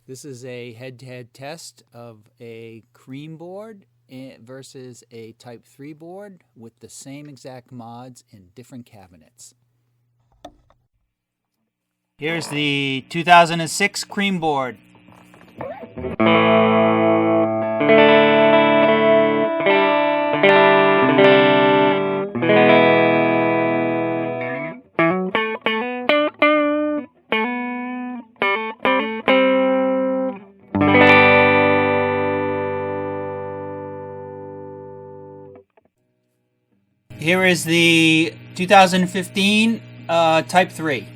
This is a head-to-head test of a Cream board versus a Type 3 board with the same exact mods in different cabinets. Here's the 2006 Cream board. Here is the 2015 Type 3.